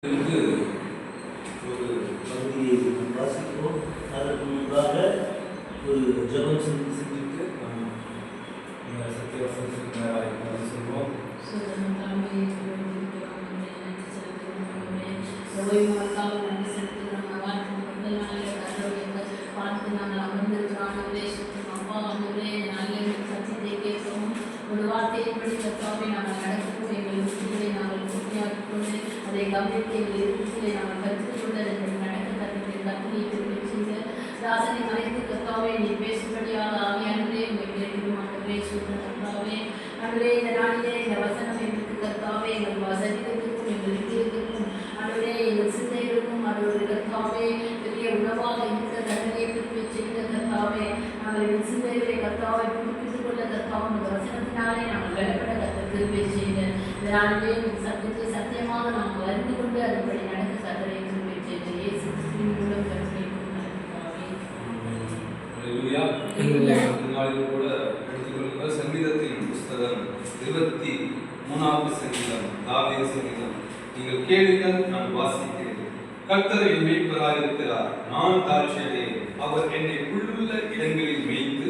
ஒரு பகுதியை வாசிப்போம். அதற்கு முன்பாக ஒரு ஜெபம் செஞ்சுட்டு சத்தியவசனம் சொல்வோம். ஒரு வார்த்தையின்படி கர்த்தாவே நாங்கள் நடக்கும் எங்கள் புத்திகளை நாங்கள் பூர்த்தியாக்கிக் கொண்டு அதை கவனித்து எங்கள் புத்திகளை நாங்கள் கற்றுக்கொண்டு அதன்படி நடக்க கற்றுக்கிற கற்பனையை திருப்பி செய்த ராசனை மறைத்து கர்த்தாவே நீ பேசும்படியாக ஆவியானவரே உங்களை கேட்கிறோம். ஆண்டவரே சொல்ற கர்த்தாவே ஆண்டவரே இந்த நாளிலே இந்த வசனம் எங்களுக்கு கர்த்தாவே எங்கள் வசதிகளுக்கும் எங்கள் வித்தியத்திற்கும் ஆண்டவரே எங்கள் சிந்தைகளுக்கும் அதோட கர்த்தாவே பெரிய உணவாக இருந்த தண்டனையை திருப்பி செய்த கர்த்தாவே நாங்கள் எங்கள் சிந்தைகளை கர்த்தாவை புதுப்பித்துக் கொள்ள கர்த்தாவும் இந்த வசனத்தினாலே நாங்கள் வெளிப்பட திருப்பி செய்த இந்த நாளிலே சத்தியத்தை சத்தியமாக நாங்கள் அறிந்து கொண்டு அதன்படி நடக்க கர்த்தரை திருப்பி செய்த இயேசு கிறிஸ்துவின் மூலம் கருத்தை கூட எடுத்துக்கொள்கிற சங்கீதத்தின் புஸ்தகம் 23வது சங்கீதம், தாவீது சங்கீதம். நீங்கள் கேளுங்கள், நான் வாசிக்கிறேன். கர்த்தர் என் மேய்ப்பராயிருக்கிறார், நான் தாழ்ச்சியடையேன். அவர் என்னை புல்லுள்ள இடங்களில் மேய்த்து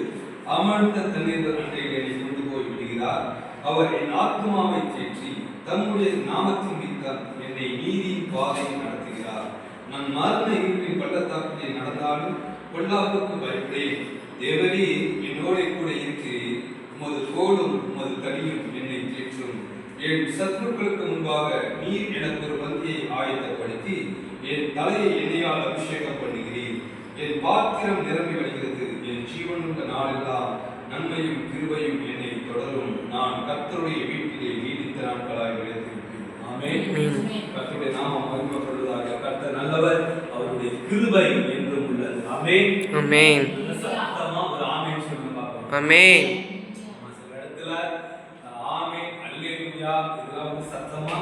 அமர்ந்த தண்ணீர் அன்றையில் என்னை கொண்டு போய் விடுகிறார். அவர் என் ஆத்மாவை தேற்றி தம்முடைய நாமத்தின் நிமித்தம் என்னை நீதியின் பாதையில் நடத்துகிறார். நான் மரண இருளின் பள்ளத்தாக்கிலே நடந்தாலும் பொல்லாப்புக்கு பயப்படேன். தேவரே என்னோட கூட இருக்கிறேன். உமது கோலும் உமது தடியும் என்னை தேற்றும். என் சத்துருக்களுக்கு முன்பாக நீர் எனக்கு ஒரு பந்தியை ஆயத்தப்படுத்தி என் தலையை எண்ணெயால் அபிஷேகம் பண்ணுகிறேன். என் பாத்திரம் நிரம்பி வருகிறது. என் ஜீவனுள்ள நாளெல்லாம் நன்மையும் கிருபையும் என்னை தொடரும். நான் கர்த்தருடைய வீட்டிலே நீடித்த நாட்களாய் நிலைத்திருப்பேன். ஆமென். கர்த்தருடைய நாமம் மகிமைப்படுவதாக. கர்த்தர் நல்லவர், அவருடைய கிருபை என்றும் உள்ளது. ஆமென். ஆமென். சத்தமா ஒரு ஆமென் சொல்லுங்க பாப்போம். ஆமென். சில இடத்துல ஆமென் அல்லேலூயா இதெல்லாம் சத்தமா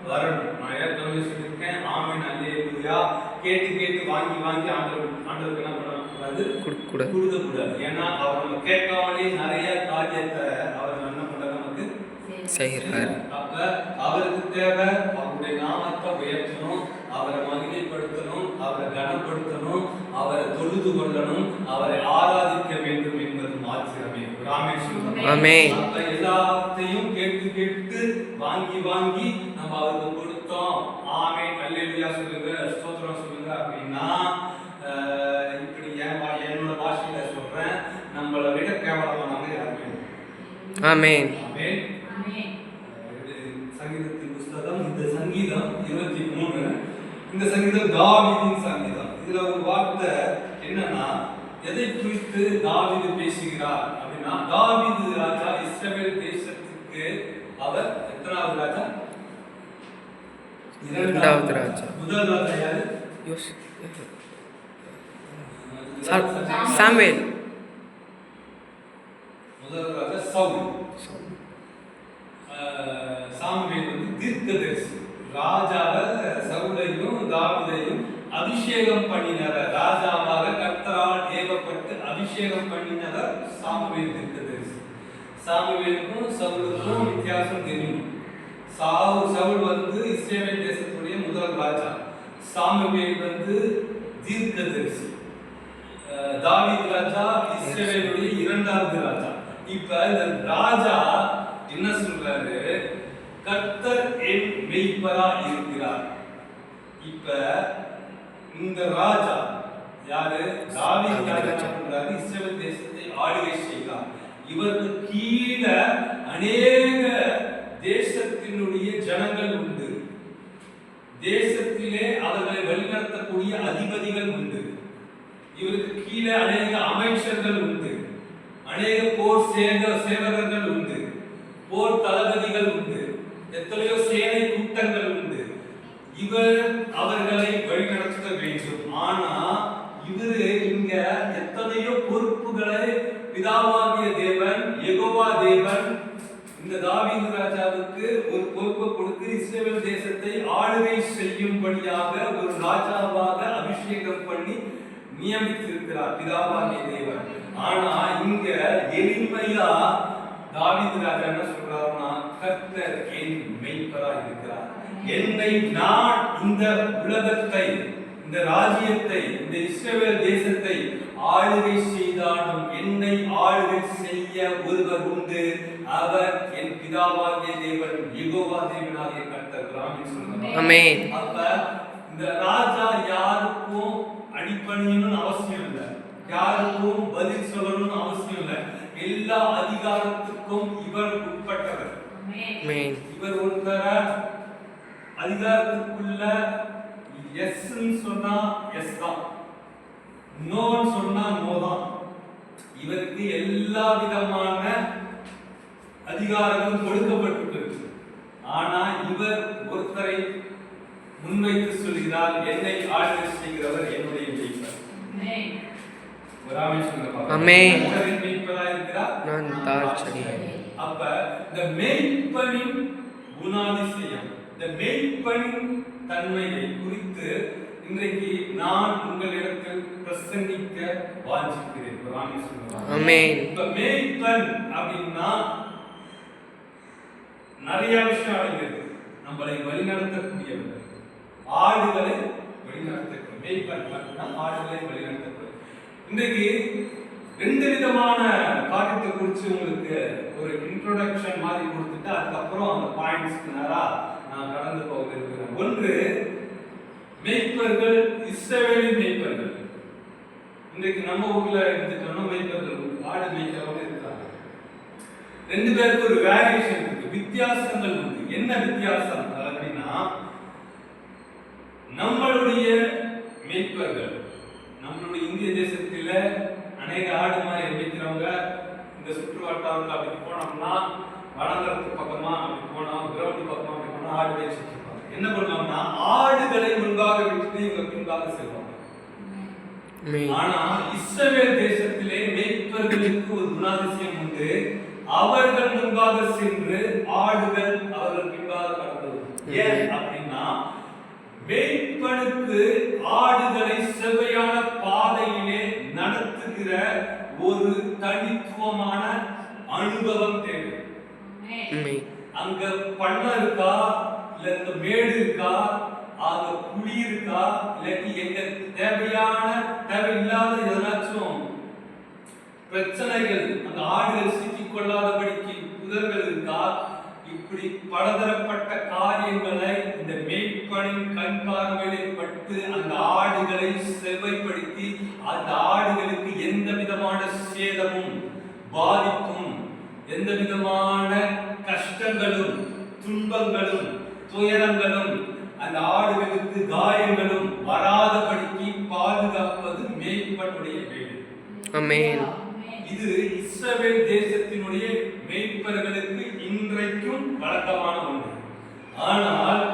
வரணும். நான் ஏற்கனவே சொல்லியிருக்கேன், ஆமென் அல்லேலூயா கேட்டு வாங்கி ஆண்டவருக்கு என்ன பண்ணக்கூடாது, கொடுக்கக்கூடாது. ஏன்னா அவர் நம்ம கேட்காமலே நிறைய காரியத்தை அவர் என்ன பண்ற நமக்கு செய்கிறார். அப்ப அவருக்கு தேவை அவருடைய நாமத்தை உயர்த்தணும், அவரை மகிமைப்படுத்தணும், அவரை கனப்படுத்தணும், அவரை தொழுது கொள்ளணும், அவரை ஆராதிக்க வேண்டும் என்பது மாத்திரமே. அப்ப எல்லாத்தையும் கேட்டு வாங்கி நம்ம அவருக்கு கொடுத்தோம். ஆமென் அல்லேலூயா சொல்லுங்க, ஸ்தோத்திரம் சொல்லுங்க அப்படின்னா இப்படி என்னோட பாஷையில சொல்றேன், நம்மளை விட கேவலமானவங்க யாருமே. ஆமென். ஆமென். சங்கீதத்தின் புஸ்தகம், இந்த சங்கீதம் 23. இந்த சங்கீதம் தாவீதின் சங்கீதம். இதுல ஒரு வார்த்தை என்னன்னா, எதை குறித்து தாவீது பேசுகிறார் அப்படின்னா, தாவீது ராஜா இஸ்ரவேல் தேசத்துக்கு அவர் எத்தனாவது ராஜா? இரண்டாவது ராஜா. முதல் ராஜா யாரு? சாமுவேல். முதல் ராஜா சவுல். சாமுவேல் வந்து தீர்க்கதரிசி. ராஜாவை சவுலையும் தாவீதையும் அபிஷேகம் பண்ணினவர், ராஜாவாக கர்த்தரால் ஏவப்பட்டு அபிஷேகம் பண்ணினவர் சாமுவேல் தீர்க்கதரிசி. சாமுவேலுக்கும் சவுலுக்கும் வித்தியாசம் தெரியும். சவுல் வந்து இஸ்ரவேல் தேசத்துடைய முதல் ராஜா, சாமுவேல் வந்து தீர்க்கதரிசி. தாவீது ராஜா இஸ்ரவேலுடைய இரண்டாவது ராஜா. இப்ப இந்த ராஜா என்ன சொல்றாரு? கர்த்தர் என் மேய்ப்பரா இருக்கிறார். இப்ப இந்த ராஜா யாரு? தாவீது ராஜா சொல்றாரு, இஸ்ரவேல் தேசத்தை ஆளுகை செய்கிறார். இவருக்கு கீழே அநேக தேசத்தினுடைய ஜனங்கள் உண்டு. தேசத்திலே அவர்களை வழிநடத்தக்கூடிய அதிபதிகள் உண்டு. இவருக்கு கீழே அநேக அமைச்சர்கள் உண்டு, அநேக போர் சேவகர்கள் உண்டு, போர் தளபதிகள் உண்டு, எத்தனையோ சேனை கூட்டங்கள் உண்டு. இவர் அவர்களை வழிநடத்த வேண்டும். ஆனா இவரு இங்க எத்தனையோ பொறுப்புகளை பிதாவாகிய தேவன் யெகோவா தேவன் இந்த தாவீது ராஜாவுக்கு ஒரு பொறுப்பை கொடுத்து இஸ்ரவேல் தேசத்தை ஆளுகை செய்யும்படியாக ஒரு ராஜாவாக அபிஷேகம் பண்ணி நியமித்திருக்கிறார் பிதாவாகிய தேவன். ஆனா இங்க எளிமையா தாவீது ராஜா என்ன சொல்றாருன்னா, கர்த்தர் என் மேய்ப்பரா இருக்கிறார். என்னை நான் இந்த உலகத்தை, இந்த ராஜ்யத்தை, இந்த இஸ்ரவேல் தேசத்தை ஆளுகை செய்தாலும் என்னை ஆளுகை செய்ய ஒருவர் உண்டு, அவர் என் பிதாவாகிய தேவன், யெகோவா தேவனாகிய கர்த்தர். ஆமென். அப்ப இந்த ராஜா யாருக்கும் அடிபணியணும்னு அவசியம் இல்லை, யாருக்கும் பதில் சொல்லணும்னு அவசியம் இல்லை. எல்லா அதிகாரத்துக்கும் இவர் உட்பட்டவர். இவர் ஒருத்தர அதிகாரத்துக்குள்ள எஸ் சொன்னா எஸ் தான், நோன்னு சொன்னா நோ தான். இவருக்கு எல்லா விதமான அதிகாரங்களும் கொடுக்கப்பட்டிருக்கு. ஆனா இவர் ஒருத்தரை முன்வைத்து சொல்கிறார், என்னை ஆளுகை செய்கிறவர் என்னுடைய மேய்ப்பர். அப்ப இந்த மேய்ப்பனின் குணாதிசயம், இந்த மேய்ப்பனின் தன்மையை குறித்து இன்றைக்கு நான் உங்களிடத்தில் பிரசங்கிக்க வாஞ்சிக்கிறேன். இப்ப மேய்ப்பன் அப்படின்னா நிறைய விஷயம் அடங்கியது. நம்மளை வழிநடத்தக்கூடியவர், ஆடுகளை வழிநடத்தக்கூடிய மேய்ப்பன் அப்படின்னா ஆடுகளை வழிநடத்தக்கூடிய. இன்றைக்கு ரெண்டு விதமான காரியத்தை குறித்து உங்களுக்கு ஒரு இன்ட்ரோடக்ஷன் மாதிரி கொடுத்துட்டு அதுக்கப்புறம் அந்த பாயிண்ட்ஸ்க்கு நேரா நான் கடந்து போக இருக்கிறேன். ஒன்று, மேய்ப்பர்கள், இஸ்ரவேலின் மேய்ப்பர்கள். இன்றைக்கு நம்ம ஊர்ல எடுத்துட்டோம்னா மேய்ப்பர்கள், ஆடு மேய்க்கிறவங்க இருக்காங்க. ரெண்டு பேருக்கு ஒரு வேரியேஷன் இருக்கு, வித்தியாசங்கள் உண்டு. என்ன வித்தியாசம் அப்படின்னா, நம்மளுடைய மேய்ப்பர்கள், நம்மளுடைய இந்திய தேசத்துல அநேக ஆடு மாதிரி மேய்க்கிறவங்க இந்த சுற்று வட்டாரத்தில் அப்படி போனோம்னா, வனந்தரத்து பக்கமா அப்படி போனோம், கிரவுண்ட் பக்கமா அப்படி போனா ஆடு மேய்ச்சிட்டு இருப்பாங்க. என்ன பண்ணுவாங்கன்னா, ஆடுகளை முன்பாக விட்டுட்டு இவங்க பின்பாக செல்வாங்க. ஆனா இஸ்ரவேல் தேசத்திலே மேய்ப்பர்களுக்கு ஒரு குணாதிசயம் உண்டு. அவர்கள் முன்பாக சென்று ஆடுகள் அவர்கள் பின்பாக கடந்து வரும். ஏன் அப்படின்னா, மேய்ப்பனுக்கு ஆடுகளை செவ்வையான பாதையிலே நடத்துகிற ஒரு தனித்துவமான அனுபவம் தேவை. அங்க பண்ணம் இருக்கா, இல்ல இந்த மேடு இருக்கா, அங்க குழி இருக்கா, இல்லாட்டி எங்க தேவையில்லாத எதனாச்சும் பிரச்சனைகள், அந்த ஆடுகள் சிக்கிக் கொள்ளாதபடிக்கு புதர்கள் இருக்கா, இப்படி பலதரப்பட்ட காரியங்களை இந்த மேய்ப்பனின் கண் பார்வையிலே பட்டு அந்த ஆடுகளை செவ்வைப்படுத்தி அந்த ஆடுகளுக்கு எந்த விதமான சேதமும் பாதிப்பும், எந்த விதமான கஷ்டங்களும் துன்பங்களும் துயரங்களும் அந்த ஆடுகளுக்கு காயங்களும் வராதபடிக்கு பாதுகாப்பது மேய்ப்பனுடைய வேலை. ஆமென். இது இஸ்ரவேல் தேசத்தினுடைய மேய்ப்பர்களுக்கு இன்றைக்கும் வழக்கமான ஒன்று. ஆனால்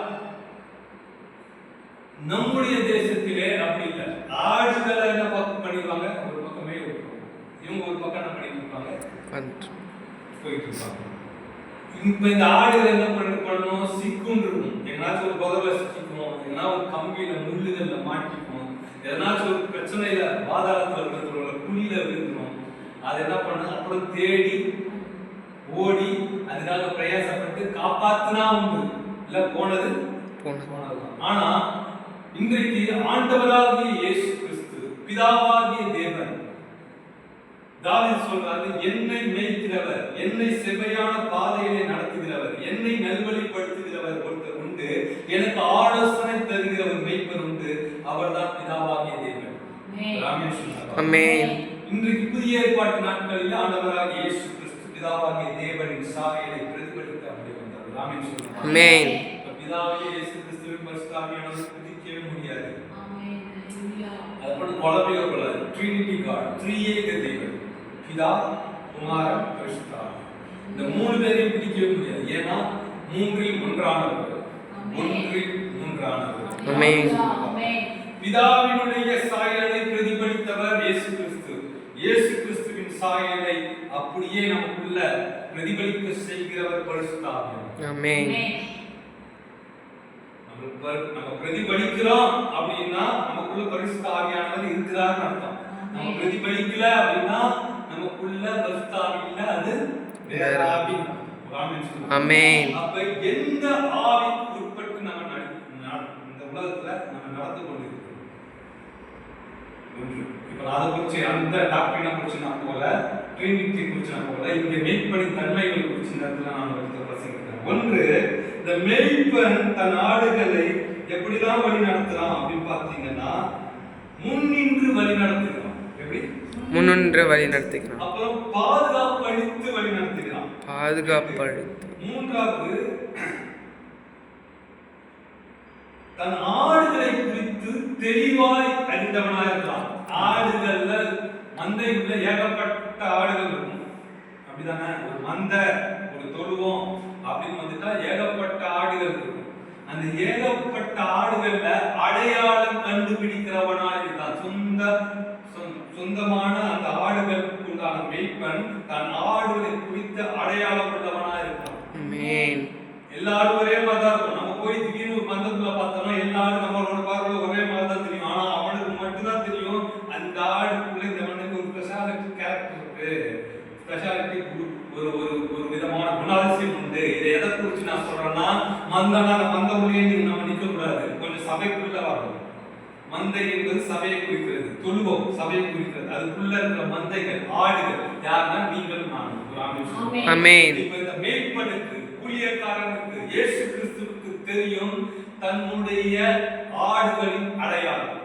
நம்முடைய தேசத்திலே அப்படி இல்லை. ஆடுகளை என்ன பண்ணிடுவாங்க, ஒரு பக்கமே இவங்க ஒரு பக்கம் என்ன பண்ணிட்டு இருப்பாங்க, போயிட்டு இருப்பாங்க. இப்ப இந்த ஆடுகள் என்ன பண்ணணும், சிக்கும் இருக்கும், எங்கனாச்சும் ஒரு புதர்ல சிக்கிக்கும், எங்கன்னா ஒரு கம்பியில முள்ளுகள்ல மாட்டிக்கும், எதனாச்சும் ஒரு பிரச்சனையில பாதாளத்துல இருக்கிற குழியில விழுக்கணும். அது என்ன பண்ண, அப்புறம் தேடி ஓடி அதுக்காக பிரயாசப்பட்டு காப்பாத்தினா உண்டு, இல்ல போனது போனதுதான். ஆனா இன்றைக்கு ஆண்டவராகிய இயேசு கிறிஸ்து, பிதாவாகிய தேவன், தாவீது சொல்றாரு, என்னை மேய்க்கிறவர், என்னை செவ்வையான பாதையிலே நடத்துகிறவர், என்னை நல்வழிப்படுத்துகிறவர் ஒருத்தர் உண்டு, எனக்கு ஆலோசனை தருகிற ஒரு மேய்ப்பர் உண்டு, அவர்தான் பிதாவாகிய தேவன். ஆமென். இன்றைக்கு புதிய ஏற்பாட்டு நாட்களில் ஆண்டவராகிய இயேசு கிறிஸ்து பிதாவாகிய தேவனின் சாயலை பிரதிபலித்து அப்படி வந்தார். ஆமென். பிதாவாகிய இயேசு கிறிஸ்துவின் பரிசுத்த ஆவியானவர் பிரிக்கவே முடியாது. அது பண்ண குழப்பவே கூடாது. ட்ரினிட்டி காட், த்ரீஏக தேவன், பிதா, குமாரன், பரிசுத்த ஆவி, இந்த மூணு பேரையும் பிரிக்கவே முடியாது. ஏன்னா மூன்றில் ஒன்றானவர், ஒன்றில் மூன்றானவர். ஆமென். பிதாவினுடைய சாயலை பிரதிபலித்தவர் இயேசு கிறிஸ்து. இயேசு கிறிஸ்துவின் சாயலை அப்படியே நமக்குள்ள பிரதிபலிக்க செய்கிறவர் பரிசுத்த ஆவி. ஆமென். நம்ம பிரதிபலிக்கிறோம் அப்படின்னா நமக்குள்ள பரிசுத்த ஆவியானவர் இருக்கிறார்னு அர்த்தம். நம்ம பிரதிபலிக்கல அப்படின்னா நமக்குள்ள பரிசுத்த ஆவி இல்ல, அது வேற ஆவி. ஆமென். அப்ப எந்த ஆவிக்கு உட்பட்டு நம்ம உலகத்துல நம்ம நடந்து கொண்டிருக்கிறோம். இப்ப அதை குறிச்சு அந்த டாக்டரினை குறிச்சு நான் போல, ட்ரினிட்டி குறிச்சு நான் போல, இங்க மெய்ப்பனின் தன்மைகள் குறிச்சு இந்த இடத்துல நான் உங்களுக்கு பிரசங்கிக்கிறேன். ஒன்று, இந்த மெய்ப்பன் தன் ஆடுகளை எப்படிதான் வழி நடத்துறான் அப்படின்னு பார்த்தீங்கன்னா, முன்னின்று வழி நடத்துகிறான். எப்படி? முன்னின்று வழி நடத்துகிறான். அப்புறம் பாதுகாப்பு அளித்து வழி நடத்துகிறான். பாதுகாப்பு அளித்து. மூன்றாவது, தன் ஆடுகளை குறித்து தெளிவாய் அறிந்தவனாக இருக்கலாம். ஆடுகள்ல மந்தைக்குள்ள ஏகப்பட்ட ஆடுகள் இருக்கும், அப்படிதானே? ஒரு மந்தை, ஒரு தொழுவம் அப்படின்னு வந்துட்டா ஏகப்பட்ட ஆடுகள் இருக்கும். அந்த ஏகப்பட்ட ஆடுகள்ல அடையாளம் கண்டுபிடிக்கிறவனாக இருக்கான். சொந்தமான அந்த ஆடுகளுக்கு உண்டான மெய்ப்பன் தன் ஆடுகளை குறித்த அடையாளம் உள்ளவனாக இருக்கான். எல்லாரும் ஒரே மாதிரி தான் இருக்கும். நம்ம போய் திடீர்னு ஒரு மந்தத்துல பார்த்தோம்னா எல்லா ஆடும் நம்மளோட பார்வையில ஒரே மாதிரி தான் தெரியும். ஆனா அவனுக்கு மட்டும்தான் தெரியும் அந்த ஆடுக்குள்ள இந்த மண்ணுக்கு ஒரு ஸ்பெஷாலிட்டி கேரக்டர் இருக்கு, ஸ்பெஷாலிட்டி ஒரு ஒரு ஒரு விதமான குணாதிசயம் உண்டு. இதை எதை குறிச்சு நான் சொல்றேன்னா, மந்தனா மந்த உள்ளே நம்ம நிற்க கூடாது, கொஞ்சம் சபைக்குள்ள வரணும். மந்தை என்பது சபையை குறிக்கிறது, தொழுவம் சபையை குறிக்கிறது. அதுக்குள்ள இருக்கிற மந்தைகள், ஆடுகள் யாருன்னா நீங்களும் நானும். ஆமென். இப்ப இந்த மேய்ப்பனுக்கு, ஊழியக்காரனுக்கு, இயேசு கிறிஸ்துவுக்கு தெரியும் தன்னுடைய ஆடுகளின் அடையாளம்.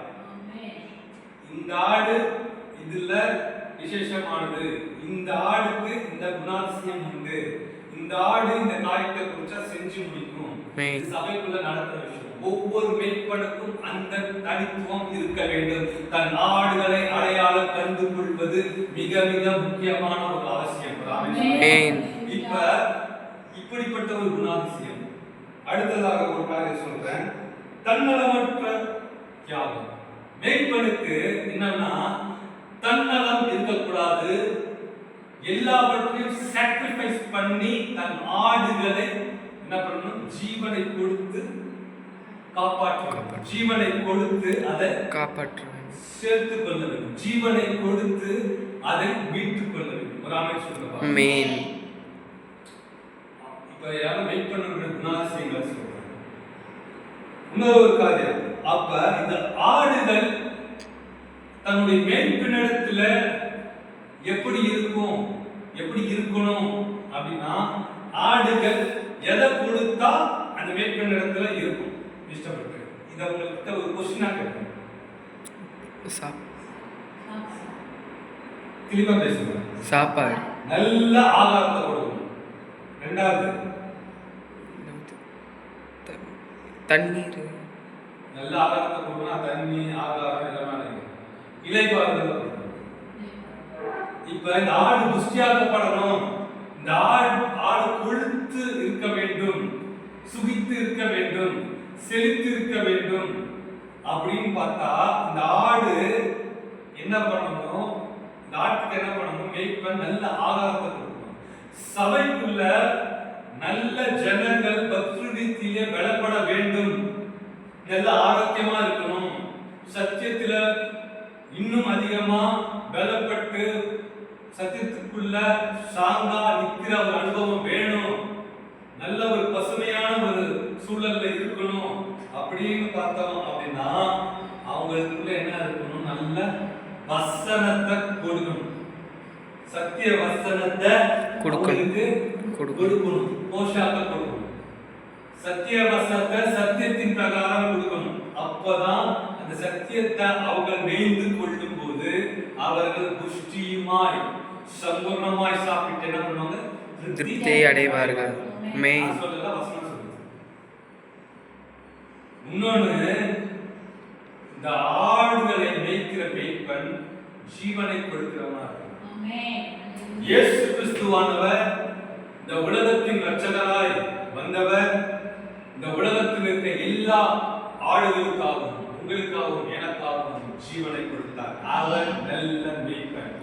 இந்த ஆடு இதுல விசேஷமானது, இந்த ஆடுக்கு இந்த குணாதிசயம் உண்டு, இந்த ஆடு இந்த காரியத்தை குறிச்சா செஞ்சு முடிக்கும். சபைக்குள்ள நடக்கிற விஷயம். ஒவ்வொரு மேய்ப்பனுக்கும் அந்த தனித்துவம் இருக்க வேண்டும். தன் ஆடுகளை அடையாளம் கண்டு கொள்வது மிக மிக முக்கியமான ஒரு அவசியம். இப்ப இப்படிப்பட்ட ஒரு குணாதிசயம். அடுத்ததாக ஒரு காரியம் சொல்றேன், தன்னலமற்ற தியாகம். மேய்ப்பனுக்கு என்னன்னா, தன்னலம் இருக்கக்கூடாது, எல்லாவற்றையும் சாக்ரிஃபைஸ் பண்ணி தன் ஆடுகளை என்ன பண்ணணும், ஜீவனை கொடுத்து காப்பாற்றணும். ஜீவனை கொடுத்து அதை காப்பாற்றணும், சேர்த்துக் கொள்ள வேண்டும். ஜீவனை கொடுத்து அதை மீட்டுக் கொள்ள வேண்டும். ஒரு ஆமென் சொல்லுங்க. ஆமென். இப்ப யாரும் வெயிட் பண்ணுற குணாதிசயங்களை சொல்றாங்க. இன்னொரு காரியம், அப்ப இந்த ஆடுகள் தன்னுடைய மேய்ப்பினிடத்துல எப்படி இருக்கும், எப்படி இருக்கணும் அப்படின்னா, ஆடுகள் எதை கொடுத்தா அந்த மேய்ப்பினிடத்துல இருக்கும் இஷ்டப்பட்டு. இதை உங்கள்கிட்ட ஒரு கொஸ்டினா கேட்பேன், தெளிவா பேசுங்க. சாப்பாடு, நல்ல ஆகாரத்தை கொடுக்கணும். ரெண்டாவது தண்ணீர், நல்ல ஆகாரத்தை கொடுக்கணும். தண்ணி, ஆகாரம் இதெல்லாம் இலைப்பாறுதல் கொடுக்கணும். இப்ப இந்த ஆடு புஷ்டியாக்கப்படணும், இந்த ஆடு கொழுத்து இருக்க வேண்டும், சுகித்து இருக்க வேண்டும், செழித்து இருக்க வேண்டும் அப்படின்னு பார்த்தா இந்த ஆடு என்ன பண்ணணும், இந்த ஆட்டுக்கு என்ன பண்ணணும், மேய்ப்பன் நல்ல ஆகாரத்தை கொடுக்கணும். சபைக்குள்ள நல்ல ஜனங்கள் பக்தியிலே பலப்பட வேண்டும், நல்ல ஆரோக்கியமா இருக்கணும், சத்தியத்துல இன்னும் அதிகமா பலப்பட்டு சத்தியத்துக்குள்ள சாங்கா நிற்கிற ஒரு அனுபவம் வேணும், நல்ல ஒரு பசுமையான ஒரு சூழல்ல இருக்கணும் அப்படின்னு பார்த்தோம் அப்படின்னா அவங்களுக்குள்ள என்ன இருக்கணும், நல்ல வசனத்தை கொடுக்கணும், சத்திய வசனத்தை கொடுக்கணும், போஷாக்க கொடுக்கணும், சத்திய வசனத்தை சத்தியத்தின் பிரகாரம் கொடுக்கணும். அப்பதான் அந்த சத்தியத்தை அவர்கள் மேய்ந்து கொள்ளும் போது அவர்கள் புஷ்டியுமாய் சம்பூர்ணமாய் சாப்பிட்டு என்ன பண்ணுவாங்க, திருப்தியை அடைவார்கள். இன்னொன்னு, இந்த ஆடுகளை மேய்க்கிற மேய்ப்பன் ஜீவனை கொடுக்கிறவனா இருக்கான். இயேசு கிறிஸ்துவானவர் இந்த உலகத்தின் இரட்சகராய் வந்தவர், இந்த உலகத்தில் இருக்க எல்லா ஆடுகளுக்காகவும் உங்களுக்காகவும் எனக்காகவும் ஜீவனை கொடுத்தார். அவர் நல்ல மேய்ப்பன்.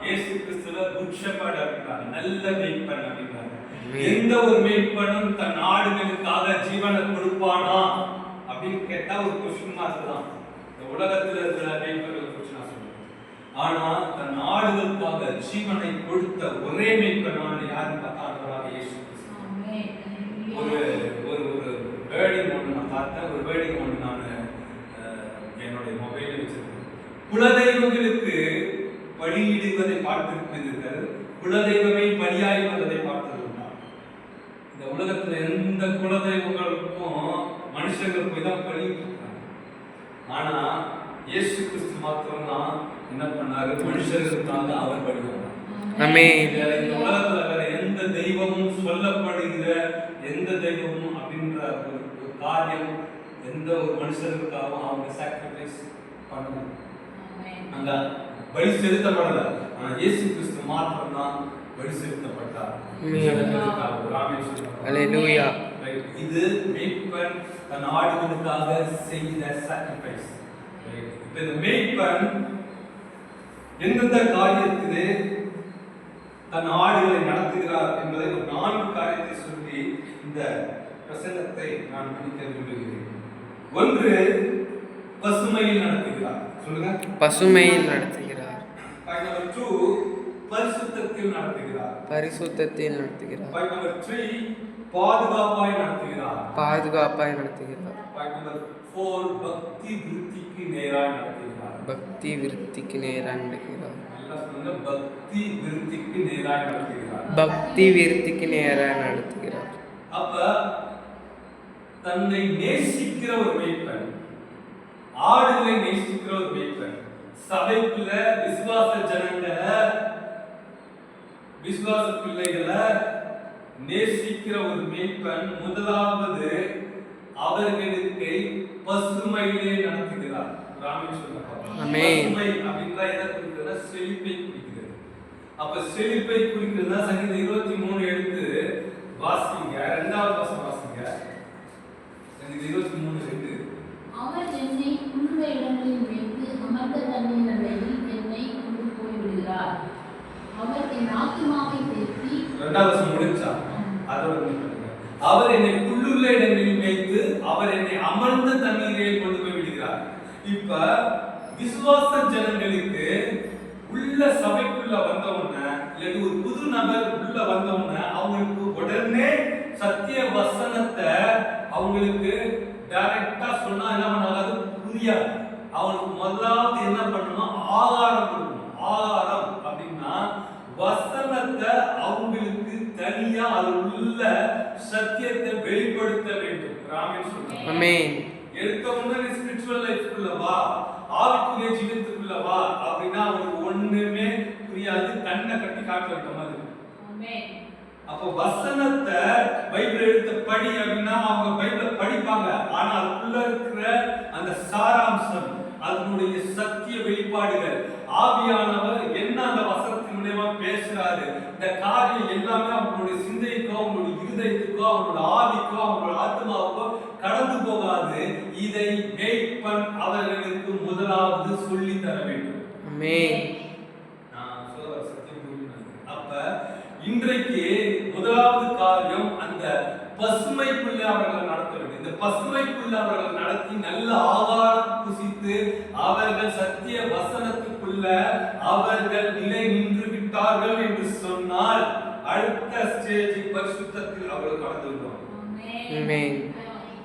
இயேசு கிறிஸ்துவ குட் ஷெப்பர்ட் அப்படின்றாங்க, நல்ல மேய்ப்பன் அப்படின்றாங்க. எந்த ஒரு மேய்ப்பனும் தன் ஆடுகளுக்காக ஜீவனை கொடுப்பானா அப்படின்னு கேட்டா ஒரு கொஸ்டின் மார்க் தான். இந்த உலகத்தில் இருக்கிற மேய்ப்பர்கள் குறித்து நான் சொல்றேன். ஆனா தன் ஆடுகளுக்காக ஜீவனை கொடுத்த ஒரே மேய்ப்பனான யாருன்னு பார்த்தா ஆண்டவராகிய இயேசு கிறிஸ்து. ஒரு ஒரு ஒரு வேர்டிங் ஒன்று பார்த்தேன். ஒரு வேடிக்கை ஒன்று நான் என்னுடைய மொபைலில் வச்சிருக்கேன். குலதெய்வங்களுக்கு பலியிடுவதை பார்த்திருக்கிறீர்கள், குலதெய்வமே பலியாகி வந்ததை பார்த்ததுண்டா? இந்த உலகத்துல எந்த குலதெய்வங்களுக்கும் மனுஷர்கள் போய் தான் பலியிட்டு. ஆனா இயேசு கிறிஸ்து மாத்திரம் தான் என்ன பண்ணாரு? மனுஷர்களுக்காக அவர் பலியானார். ஆமென். இந்த உலகத்துல வேற எந்த தெய்வமும் சொல்லப்படுகிற எந்த தெய்வமும் அப்படின்ற ஒரு காரியம் எந்த ஒரு மனுஷர்களுக்காகவும் அவங்க சாக்ரிஃபைஸ் பண்ணணும், அங்க பலி செலுத்தப்படல. ஆனா இயேசு கிறிஸ்து மாத்திரம் தான் பலி செலுத்தப்பட்டார். அல்லேலூயா. இது மேய்ப்பன் தன் ஆடுகளுக்காக செய்த சாக்ரிஃபைஸ். இப்ப இந்த மேய்ப்பன் எந்தெந்த காரியத்திலே தன் ஆடுகளை நடத்துகிறார் என்பதை ஒரு 4 காரியத்தை சொல்லி இந்த பிரசங்கத்தை நான் முடிக்க விரும்புகிறேன். 1, பசுமையில் நடத்துகிறார். சொல்லுங்க. பசுமையில் நடத்துகிறார். பாயிண்ட் நம்பர் 2, பரிசுத்தத்தில் நடத்துகிறார். பரிசுத்தத்தில் நடத்துகிறார். பாயிண்ட் நம்பர் 3, பாதுகாப்பாய் நடத்துகிறார். பாதுகாப்பாய் நடத்துகிறார். பாயிண்ட் நம்பர் 4, பக்தி விருத்திக்கு நேராய் நடத்துகிறார். பக்தி விருத்திக்கு நேராய் நடத்துகிறார். நல்லா சொல்லுங்க. பக்தி விருத்திக்கு நேராய் நடத்துகிறார். பக்தி விருத்திக்கு நேராய் நடத்துகிறார். அப்ப தன்னை நேசிக்கிற ஒரு மேய்ப்பன், ஆடுகளை நேசிக்கிற ஒரு மேய்ப்பன், சபைக்குள்ள விசுவாச ஜனங்களை, விசுவாச பிள்ளைகளை நேசிக்கிற ஒரு மேய்ப்பன் முதலாவது அவர்களுக்கு பசுமையிலே நடத்துகிறார். பசுமை அப்படின்னா எதை குறிக்கிறதா? செழிப்பை குறிக்கிறது. அப்ப செழிப்பை குறிக்கிறதா சங்கீதம் 23 எடுத்து வாசிங்க. 2வது வசனம் வாசிங்க. சங்கீதம் 23:2. அவர் என்னை புல்லுள்ள இடங்களில் வைத்து அமர்ந்த தண்ணீர் அண்டையில் என்னை கொண்டு போய்விடுகிறார். அவர் என் ஆத்துமாவை தேற்றி. 2வது வசனம் முடிச்சா அதோட பண்ணுங்க. அவர் என்னை புல்லுள்ள இடங்களில் வைத்து அவர் என்னை அமர்ந்த தண்ணீரை கொண்டு போய் விடுகிறார். இப்ப விசுவாச ஜனங்களுக்கு உள்ள சபைக்குள்ள வந்தவன இல்ல ஒரு புது நபர் உள்ள வந்தவன அவங்களுக்கு உடனே சத்திய வசனத்தை அவங்களுக்கு டைரக்டா சொன்னா என்ன பண்ணாது? புரியாது. அவங்களுக்கு முதலாவது என்ன பண்ணணும்? ஆகாரம் கொடுக்கணும். ஆகாரம் அப்படின்னா வசனத்தை அவங்களுக்கு தனியா அது உள்ள சத்தியத்தை வெளிப்படுத்த வேண்டும். ராமன் சொல்றாங்க. ஆமென். எடுத்த உடனே ஸ்பிரிச்சுவல் லைஃப்க்குள்ள வா, ஆவிக்குரிய ஜீவியத்துக்குள்ள வா அப்படின்னா அவங்களுக்கு ஒண்ணுமே புரியாது. கண்ணை கட்டி காட்ட வைக்க மாதிரி. ஆமென். அப்போ வசனத்தை பைபிள் எடுத்து படி அப்படின்னா அவங்க பைபிளை படிப்பாங்க. ஆனா அதுக்குள்ள இருக்கிற அந்த சாராம்சம், அதனுடைய சத்திய வெளிப்பாடுகள், ஆவியானவர் என்ன அந்த வசனத்தின் மூலமா பேசுறாரு, இந்த காரியம் எல்லாமே அவங்களுடைய சிந்தைக்கோ அவங்களுடைய இருதயத்துக்கோ அவங்களோட ஆவிக்கோ அவங்களோட ஆத்மாவுக்கோ கடந்து போகாது. இதை மேய்ப்பன் அவர்களுக்கு முதலாவது சொல்லி தர வேண்டும். ஆமென். நான் சொல்ற சத்தியம் புரியுது. அப்ப இன்றைக்கு முதலாவது காரியம் அந்த பசுமைக்குள்ள அவர்களை நடத்த வேண்டும். இந்த பசுமைக்குள்ள அவர்கள் நடத்தி நல்ல ஆகாரம் புசித்து அவர்கள் சத்திய வசனத்துக்குள்ள அவர்கள் நிலை நின்று விட்டார்கள் என்று சொன்னால் அடுத்த ஸ்டேஜ் பரிசுத்தத்தில் அவர்கள் கடந்து விடுவாங்க. ஆமென்.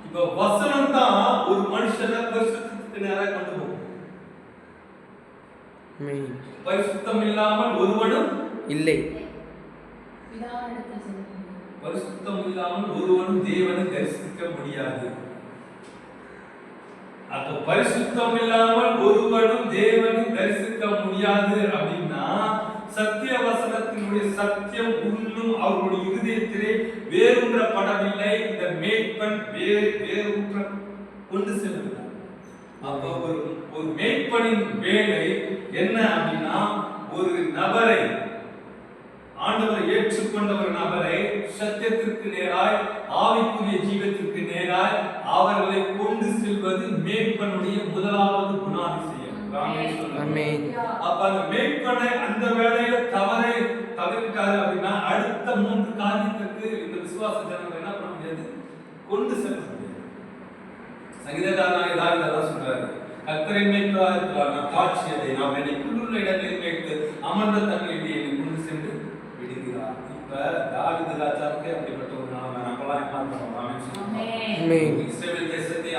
இப்ப வசனம் தான் ஒரு மனுஷனை பரிசுத்தத்துக்கு நேரா கொண்டு போகும். ஆமென். பரிசுத்தம் இல்லாமல் ஒருவனும் இல்லை. பரிசுத்தம் இல்லாமல் ஒருவனும் தேவனை தரிசிக்க முடியாது. அப்ப பரிசுத்தம் இல்லாமல் ஒருவனும் தேவனை தரிசிக்க முடியாது அப்படின்னா சத்திய வசனத்தினுடைய சத்தியம் இன்னும் அவருடைய இருதயத்திலே வேரூன்றப்படவில்லை. இந்த மேய்ப்பன் வேரூன்ற கொண்டு செல்கிறார். அப்ப ஒரு மேய்ப்பனின் வேலை என்ன அப்படின்னா ஒரு நபரை, ஆண்டவரை ஏற்றுக்கொண்ட ஒரு நபரை சத்தியத்திற்கு நேராய் ஆவிக்குரிய ஜீவத்திற்கு நேராய் அவர்களை கொண்டு செல்வது மேய்ப்பனுடைய முதலாவது குணாதிசயம். ஆமென். அப்ப அந்த மேய்ப்பனை அந்த வேளையில தவறிட்டாரு அப்படின்னா அடுத்த 3 காரியத்துக்கு இந்த விசுவாச ஜனங்கள் என்ன பண்ண முடியாது? கொண்டு செல்ல முடியாது. சங்கீதக்காரனாகிய தாவீது அதான் சொல்றாரு, கர்த்தரின் மேய்ப்பராக இருக்கிறார், நான் காட்சியதை நாம் என்னை புல்லுள்ள இடங்களில் மேய்த்து அமர்ந்த தண்ணீரில் என்னை கொண்டு சென்று விடுகிறார். இப்ப தாவீது ராஜாவுக்கு அப்படிப்பட்ட ஒரு நாம நம்மளாம் என்ன பண்றோம்? ஆமென். இஸ்ரவேல் தேசத்தை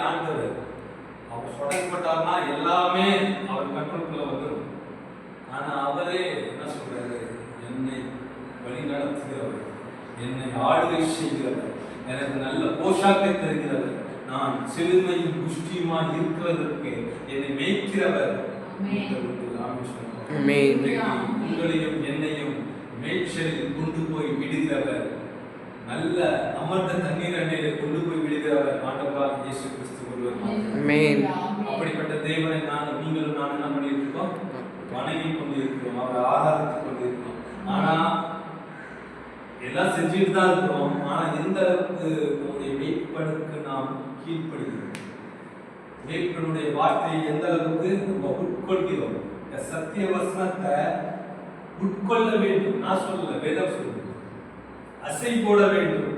செயல்பட்டார்னா எல்லாமே அவர் கண்ட்ரோலுக்குள்ள வந்துடும். ஆனா அவரே என்ன சொல்றாரு? என்னை வழி நடத்துகிறவர், என்னை ஆளுகை செய்கிறவர், எனக்கு நல்ல போஷாக்கை தருகிறவர், நான் செழுமையும் புஷ்டியுமாய் இருக்கிறதற்கு என்னை மேய்க்கிறவர். உங்களையும் என்னையும் மேய்ச்சலில் கொண்டு போய் விடுகிறவர், நல்ல அமர்ந்த தண்ணீர் அண்டையில கொண்டு போய் விடுகிறவர் ஆண்டவராக இயேசு கிறிஸ்து ஒருவர். அப்படிப்பட்ட தேவனை நீங்களும் நான் என்ன பண்ணியிருக்கோம்? வணங்கி கொண்டு இருக்கிறோம், அவரை ஆராதித்துக் கொண்டு இருக்கிறோம். ஆனா எல்லாம் செஞ்சுட்டு தான் இருக்கிறோம். ஆனா எந்த அளவுக்கு நம்முடைய மேய்ப்பனுக்கு நாம் கீழ்ப்படுகிறோம், மேய்ப்பனுடைய வார்த்தையை எந்த அளவுக்கு நம்ம உட்கொள்கிறோம், சத்திய வசனத்தை உட்கொள்ள வேண்டும். நான் சொல்லல, வேதம் சொல்லுது. அசை போட வேண்டும்.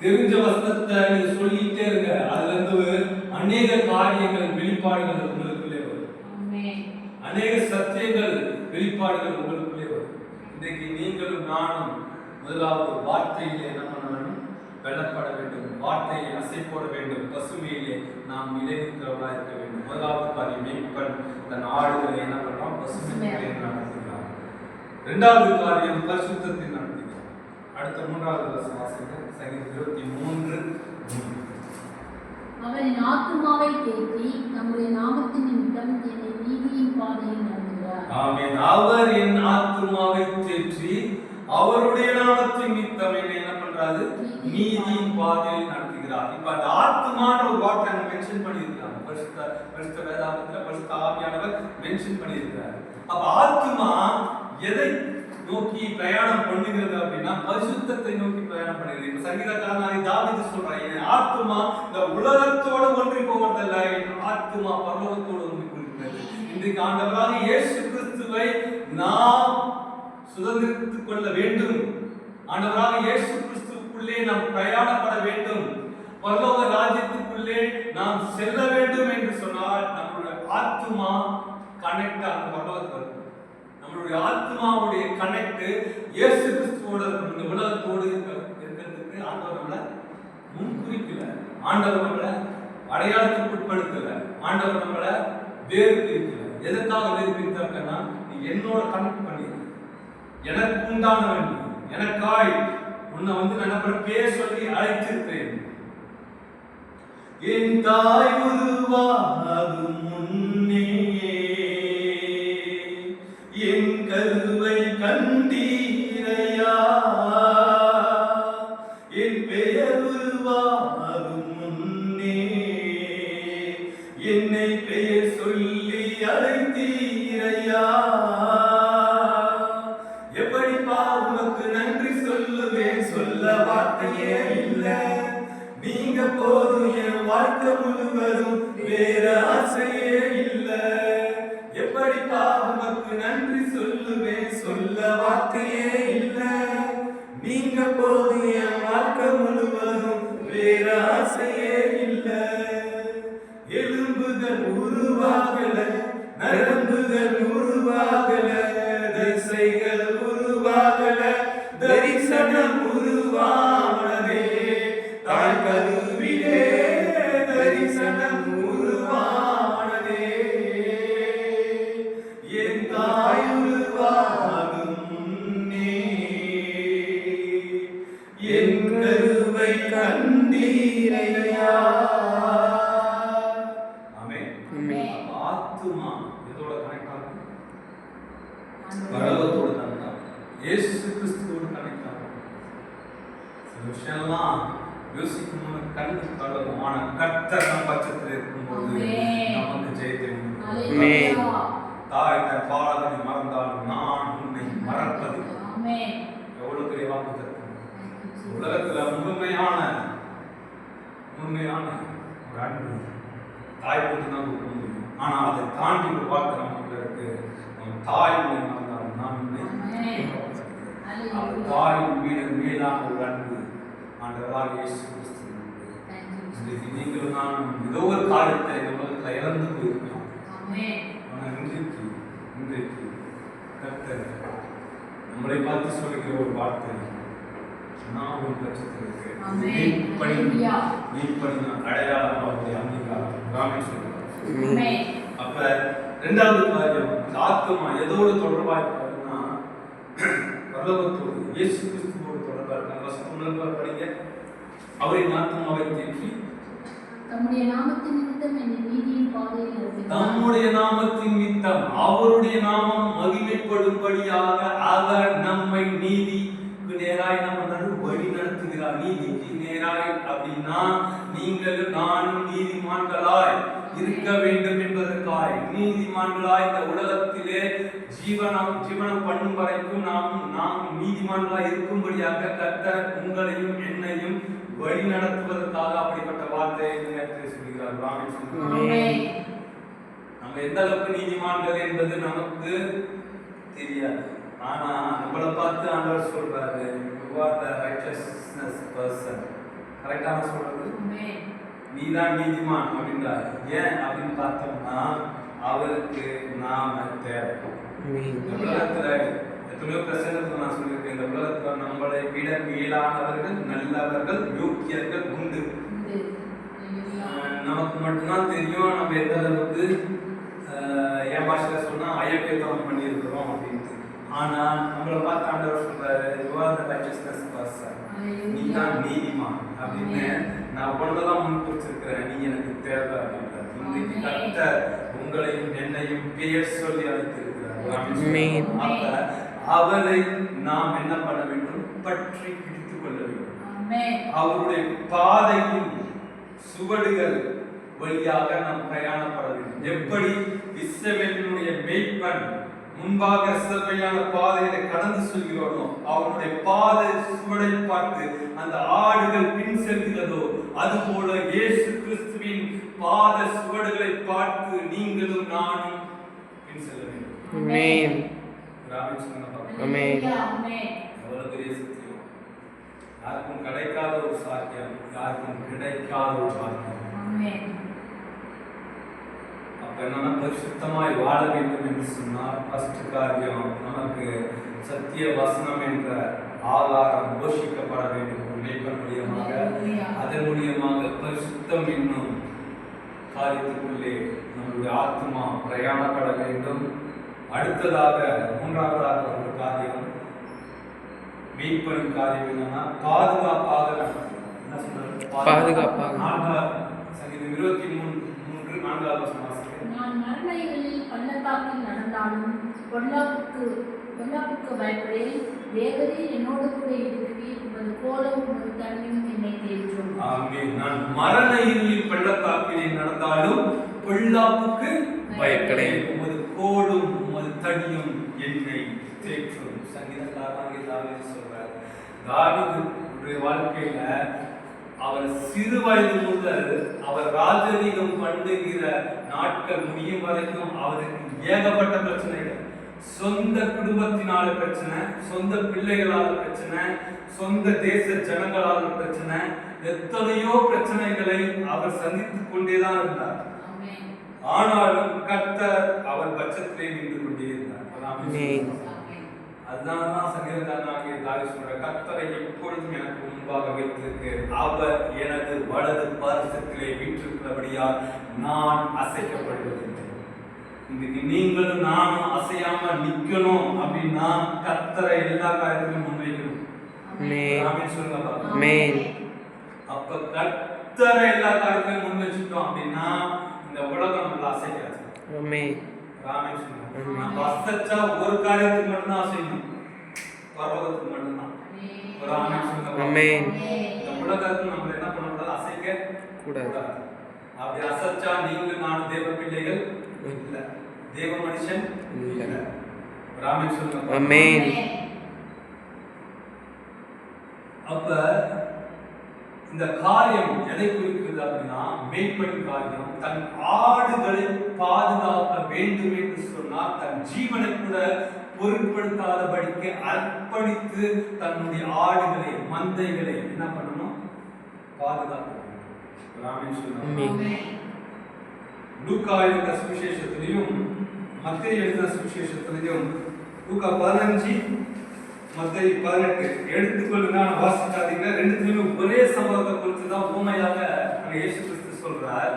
தெரிஞ்ச வசனத்தை நீங்க சொல்லிட்டே இருங்க, அதுல இருந்து அநேக காரியங்கள் வெளிப்பாடுகள் உங்களுக்குள்ளே வரும். அநேக சத்தியங்கள் வெளிப்பாடுகள் உங்களுக்குள்ளே வரும். இன்றைக்கு நீங்களும் நானும் முதலாவது வார்த்தையிலே என்ன பண்ண வேண்டும்? வெள்ளப்பட வேண்டும். வார்த்தையை அசை போட வேண்டும். பசுமையிலே நாம் நிலைநிற்கிறவர்களாக இருக்க வேண்டும். முதலாவது காரியம், மேய்ப்பன் தன் ஆடுகளை என்ன பண்றான்? பசுமையிலே நடத்துகிறார். இரண்டாவது காரியம், பரிசுத்தத்தை நடத்துகிறார். அடுத்த மூன்றாவது வாசிங்க, சங்கீதம் 23:3. அவரின் ஆத்துமாவை தேற்றி நம்முடைய நாமத்தின் நிமித்தம் என்னை நீதியின் பாதையில் நடத்துகிறார். ஆமென். அவர் என் ஆத்துமாவை தேற்றி அவருடைய நாமத்தின் நிமித்தம் என்னை என்ன பண்றாரு? நீதியின் பாதையில் நடத்துகிறார். இப்ப அந்த ஆத்துமான ஒரு வார்த்தை அங்க மென்ஷன் பண்ணியிருக்காங்க. பரிசுத்த வேதாகமத்துல பரிசுத்த ஆவியானவர் மென்ஷன் பண்ணியிருக்கிறார். அப்ப ஆத்துமா எதை நோக்கி பிரயாணம் பண்ணுகிறது அப்படின்னா பரிசுத்தத்தை நோக்கி பிரயாணம் பண்ணுகிறது. இப்ப சங்கீதக்காரனாகிய தாவீது சொல்றான், என் ஆத்துமா இந்த உலகத்தோடு ஒன்றி போவதல்ல, என் ஆத்துமா பரலோகத்தோடு ஒன்றி போகிறது. இன்றைக்கு ஆண்டவராக இயேசு கிறிஸ்துவை நாம் சுதந்திரித்துக் கொள்ள வேண்டும். ஆண்டவராக இயேசு கிறிஸ்துவுக்குள்ளே நாம் பிரயாணப்பட வேண்டும். பரலோக ராஜ்யத்துக்குள்ளே நாம் செல்ல வேண்டும் என்று சொன்னால் நம்மளுடைய ஆத்துமா கனெக்ட் ஆகும் பரலோகத்தோடு. நம்மளுடைய ஆத்மாவுடைய கனெக்ட் இயேசு கிறிஸ்துவோட இந்த உலகத்தோடு இருக்கிறதுக்கு ஆண்டவர் நம்மளை முன்குறிக்கல, ஆண்டவர் நம்மளை அடையாளத்துக்கு உட்படுத்தல, ஆண்டவர் நம்மளை வேறு பிரிக்கல. எதற்காக வேறு பிரித்தார்னா, நீ என்னோட கனெக்ட் பண்ணி எனக்கு உண்டானவன், எனக்காய் உன்னை நான் பேர் சொல்லி அழைத்திருக்கிறேன். என் தாய் உருவாகும் முன்னே என் கருவை கண்டீரையா, என் பெயர் உருவாகும் முன்னே என்னை பெயர் சொல்லி அழைத்தீரையா. எப்படிப்பா உனக்கு நன்றி சொல்லுவேன், சொல்ல வார்த்தையே இல்லை. நீங்க போதும் என் வாழ்க்கை முழுவதும், வேற ஆசையே இல்லை. எப்படிப்பா உனக்கு நன்றி சொல்லுவேன், சொல்ல வார்த்தையே இல்லை. நீங்க போதும் என் வாழ்க்கை முழுவதும், வேற ஆசையே இல்லை. எலும்புகள் உருவாகல, நரம்புகள் உருவாகல, திசைகள் உருவாகல, தரிசனம் உருவானதே. தாய் கருவிலே தரிசனம் உருவானதே. என் தாய் உருவாகும் முன்னே என் கருவை கண்டீரையா. ஆத்துமா எதோட கனெக்ட் ஆகும்? பரலோகத்தோட கனெக்ட் ஆகும், இயேசு கிறிஸ்துவோட கனெக்ட் ஆகும். சில விஷயம்லாம் யோசிக்கும் கண்ணுக்கு தளரும். ஆனா கர்த்தர் நம் பட்சத்தில் இருக்கும்போது நமக்கு ஜெயத்தை உண்டு. தாய் தன் பாலகனை மறந்தாலும் நான் உன்னை மறப்பது. எவ்வளவு பெரிய வாக்கு! உலகத்துல முழுமையான ஒரு அன்பு தாய் கொண்டு தான் கொடுக்க முடியும். ஆனா அதை தாண்டி ஒரு வார்த்தை நமக்கு இருக்கு, தாய் உன்னை மறந்தாலும் நான் உன்னை. தாயின் மேலான ஒரு அன்பு ஆண்டவராகிய இயேசு கிறிஸ்து. இன்றைக்கு நீங்களும் நானும் ஏதோ ஒரு காரியத்தை இந்த உலகத்துல இழந்து போயிருக்கிறோம். ஆனா இன்றைக்கு கர்த்தர் நம்மளை பார்த்து சொல்லுகிற ஒரு வார்த்தை, நான் ஒரு பட்சத்தில் இருக்கிறேன். மீட்பனின் அடையாளம் அவருடைய அங்கீகாரம். ஆமென் சொல்லுங்க. ஆமென். அப்ப இரண்டாவது காரியம், இந்த ஆத்மா எதோடு தொடர்பா இருக்காருன்னா பரலோகத்தோடு, இயேசு கிறிஸ்துவோடு தொடர்பா இருக்காங்க. வசனம் படிங்க. அவரின் ஆத்மாவை தேற்றி தம்முடைய நாமத்தின் நிமித்தம் என்னை நீதியின் பாதையில் நடத்துகிறார். தம்முடைய நாமத்தின் நிமித்தம் அவருடைய நாமம் மகிமைப்படும்படியாக அவர் நம்மை நீதிக்கு நேராய் என்ன பண்றாரு? வழி நடத்துகிறார். நீதிக்கு நேராய் அப்படின்னா நீங்களும் நானும் நீதிமான்களாய் இருக்க வேண்டும் என்பதற்காய், நீதிமான்களாய் இந்த உலகத்திலே ஜீவனம் பண்ணும் வரைக்கும் நாம் நீதிமான்களாய் இருக்கும்படியாக கர்த்தர் உங்களையும் என்னையும் வழி நடத்துவதற்காக அப்படிப்பட்ட வார்த்தையை சொல்கிறார். ஆமென். நம்ம எந்த அளவுக்கு நீதிமான்கள் என்பது நமக்கு தெரியாது. ஆனா நம்மளை பார்த்து ஆண்டவர் சொல்றாரு, you are the righteousness person. கரெக்டா சொல்றது? ஆமென். நீதான் நீதிமான் அப்படின்றார். ஏன் அப்படின்னு பார்த்தோம்னா அவருக்கு நாம தேவை. இந்த உலகத்துல எத்தனையோ பிரசங்கத்தில் நான் சொல்லியிருக்கேன், இந்த உலகத்துல நம்மளை விட மேலானவர்கள், நல்லவர்கள், யோக்கியர்கள் உண்டு. நமக்கு மட்டும்தான் தெரியும் நம்ம எந்த அளவுக்கு என் பாஷையில சொன்னா அயக்கத்தனம் பண்ணியிருக்கிறோம் அப்படின்ட்டு. ஆனா நம்மளை பார்த்து ஆண்டவர் சொல்றாரு, you are the righteousness person. நீ தான் நீதிமான் அப்படின்னு நான் ஒன்றதான் முன்குறிச்சிருக்கிறேன், நீ எனக்கு தேவை அப்படின்றார். இன்றைக்கு கர்த்தர் உங்களையும் என்னையும் பெயர் சொல்லி அழைத்திருக்கிறார். அப்ப அவரை நாம் என்ன பண்ண வேண்டும்? பற்றி பிடித்துக் கொள்ள வேண்டும். அவருடைய பாதையின் சுவடுகள் வழியாக நாம் பிரயாணப்பட வேண்டும். எப்படி இஸ்ரவேலினுடைய மேய்ப்பன் முன்பாக செவ்வையான பாதையை கடந்து செல்கிறோனோ, அவனுடைய பாதை சுவடை பார்த்து அந்த ஆடுகள் பின் செல்கிறதோ, அதுபோல இயேசு கிறிஸ்துவின் பாத சுவடுகளை பார்த்து நீங்களும் நானும் பின் செல்ல வேண்டும். ஆமென். ஆமென். எவ்வளவு பெரிய சத்தியம்! யாருக்கும் கிடைக்காத ஒரு சாக்கியம், யாருக்கும் கிடைக்காத ஒரு சாக்கியம். அப்ப என்னன்னா பரிசுத்தமாய் வாழ வேண்டும் என்று சொன்னால் ஃபர்ஸ்ட் காரியம், நமக்கு சத்திய வசனம் என்ற ஆதாரம் போஷிக்கப்பட வேண்டும். மேய்ப்பன் மூலியமாக, அதன் மூலியமாக பரிசுத்தம் என்னும் காரியத்துக்குள்ளே நம்முடைய ஆத்மா பிரயாணப்பட வேண்டும். அடுத்ததாக மூன்றாவதாக ஒரு காரியம், மீட்பனின் காரியம் என்னன்னா பாதுகாப்பாக என்ன சொல்றது? பாதுகாப்பாக. சங்கீதம் 23:4 வசனம். நான் மரண இருளில் பள்ளத்தாக்கில் நடந்தாலும் பொல்லாப்புக்கு பயப்படேன். தேவரீர் என்னோடு கூட இருக்கிறீர். உமது கோலும் உமது தடியும் என்னை தேற்றும். ஆமென். நான் மரண இருளில் பள்ளத்தாக்கிலே நடந்தாலும் பொல்லாப்புக்கு பயப்படேன். உமது கோலும் உமது தடியும் என்னை தேற்றும். சங்கீதக்காரனாகிய தாவீது சொல்றார். தாவீதுடைய வாழ்க்கையில அவர் சிறு வயது முதல் அவர் ராஜரீகம் பண்ணுகிற நாட்கள் முடியும் வரைக்கும் அவருக்கு ஏகப்பட்ட பிரச்சனைகள். சொந்த குடும்பத்தினால பிரச்சனை, சொந்த பிள்ளைகளால் பிரச்சனை, சொந்த தேச ஜனங்களால் பிரச்சனை, எத்தனையோ பிரச்சனைகளை அவர் சந்தித்துக் கொண்டேதான் இருந்தார். ஆனாலும் கர்த்தர் அவர் பட்சத்திலே நின்று கொண்டே இருந்தார். அதுதான் சங்கீதக்காரனாகிய தாவீது சொல்ற, கர்த்தரை எப்பொழுதும் எனக்கு முன்பாக வைத்திருக்கு, அவர் எனது வலது பார்சத்திலே வீற்றிருக்கிறபடியால் நான் அசைக்கப்படுவதில்லை. இன்னைக்கு நீங்களும் நானும் அசையாம நிக்கணும் அப்படின்னா கர்த்தரை எல்லா காரியத்திலும் முன்வைக்கணும். சொல்லுங்க. அப்ப கர்த்தரை எல்லா காரியத்திலும் முன் வச்சுட்டோம் அப்படின்னா இந்த உலகம் நல்லா அசைக்காது. அசைச்சா ஒரு காரியத்துக்கு மட்டும்தான் அசைக்கணும், பரலோகத்துக்கு மட்டும்தான். இந்த உலகத்துக்கு நம்ம என்ன பண்ணக்கூடாது? அசைக்க கூடாது. அப்படி அசைச்சா நீங்க நான் தேவ பிள்ளைகள் இல்ல, தேவ மனுஷன் இல்ல. அப்ப இந்த காரியம் எதை குறிக்கிறது அப்படின்னா, மேய்ப்பனின் காரியம். தன் ஆடுகளை பாதுகாக்க வேண்டும் என்று சொன்னால் தன் ஜீவனை கூட பொருட்படுத்தாதபடிக்கு அர்ப்பணித்து தன்னுடைய ஆடுகளை, மந்தைகளை என்ன பண்ணணும்? பாதுகாக்க வேண்டும். லூக்கா எழுதின சுவிசேஷத்திலையும் மத்தேயு எழுதின சுவிசேஷத்திலையும் லூக்கா 15 மத்தேயு 18 எடுத்துக்கொள்ளுங்க, ஆனா வாசிக்காதீங்க. ரெண்டுத்துலயுமே ஒரே சம்பவத்தை குறித்து தான் உண்மையாக இயேசு கிறிஸ்து சொல்றார்.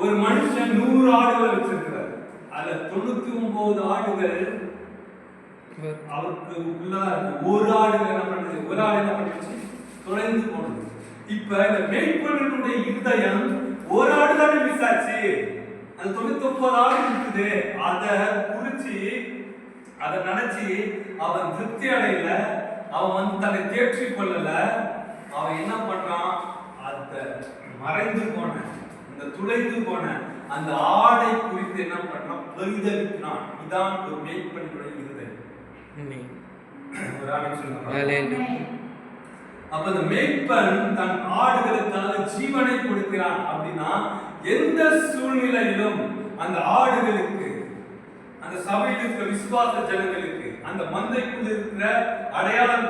ஒரு மனுஷன் 100 ஆடுகள் வச்சிருக்கிறார். அதுல 99 ஆடுகள் அவருக்கு உள்ள ஒரு ஆடு என்ன பண்ணுது, ஒரு ஆடு என்ன பண்ணுச்சு, தொலைந்து போனது. இப்ப இந்த மேய்ப்பனுடைய இருதயம் ஒரு ஆடு தானே மிஸ் ஆச்சு, அது 99 ஆடு இருக்குது. அதை குறிச்சு அதை நினைச்சு அவன் திருப்தி அடையல, அவன் தன்னை தேற்றிக் கொள்ளல. அவன் என்ன பண்றான், அந்த மறைந்து போன அந்த துளைந்து போன அந்த ஆடை குறித்து என்ன பண்றான், பரிதவிக்கிறான். இதான் ஒரு மேய்ப்பனுடைய இருதயம். அப்ப அந்த மேய்ப்பன் தன் ஆடுகளுக்காக ஜீவனை கொடுக்கிறான். அப்படின்னா எந்த சூழ்நிலையிலும் அந்த ஆடுகளுக்கு, அந்த சபையில் இருக்கிற விசுவாச ஜனங்களுக்கு, அந்த மந்தைக்குள் இருக்கிற அடையாளம்